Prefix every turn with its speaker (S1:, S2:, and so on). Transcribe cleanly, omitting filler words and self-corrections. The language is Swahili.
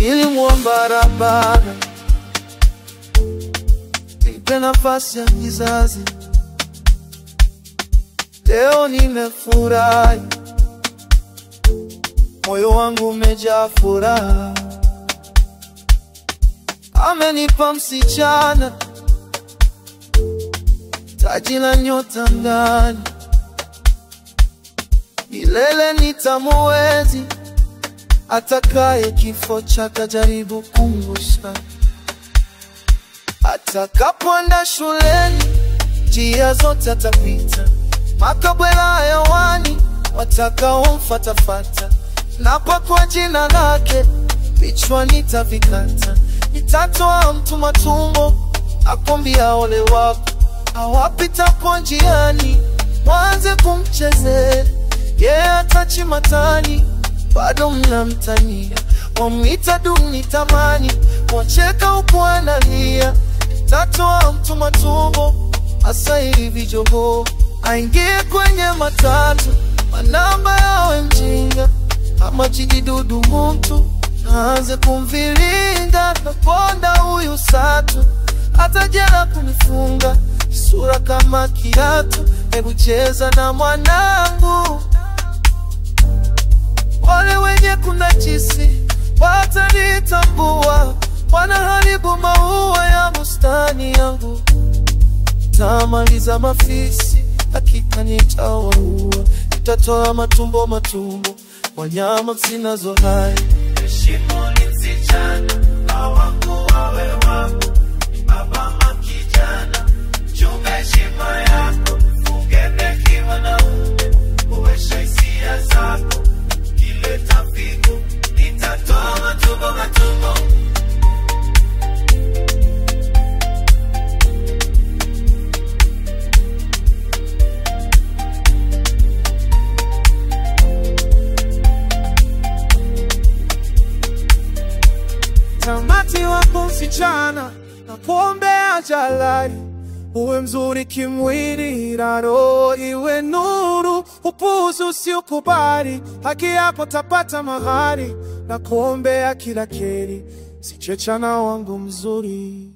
S1: Nilimwomba Rabbana nipe nafasi ya kizazi. Leo nimefurahi, moyo wangu umejaa furaha. Amenipa msichana, taji la nyota ndani. Milele nitamuenzi, atakaye kifo chake jaribu kumbusha. Atakapoenda shuleni, njia zote atapita. Makabwela hayawani, watakaomfatafata. Napa kwa jina lake, vichwa nitavikata. Nitatoa mtu matumbo, akwambia ole wako. Awapitapo njiani, mwanze kumchezea. Atachimatani, bado mnamtania. Wamwita duni tamani, wacheka huku analia. Nitatoa mtu matumbo, asa hivi jogoo aingie kwenye matatu. Manamba yawe mjinga, ama jigidudu mtu aanze kumviringa. Naponda huyu satu, atajana kunifunga. Sura kama kiatu, hebu cheza na mwanangu. Wale wenye kunajisi watanitambua, wanaharibu maua ya bustani yangu. Tamaliza mafisi, hakika nitawaua. Nitatoa matumbo, wanyama zinazo hai.
S2: Heshima ni msichana, hawangu wawe wangu. Ni baba makijana, chunga heshima yako. Ungene kiwa na uwesha hisia zako. Kileta figu, nitatoa matumbo.
S1: Tamati wako msichana, na kuombea jalali. Uwe mzuri kimwili, na roho iwe nuru. Upuzi usiukubali, haki yako tapata mahari. Na kuombea kila kheri, sichechana wangu mzuri.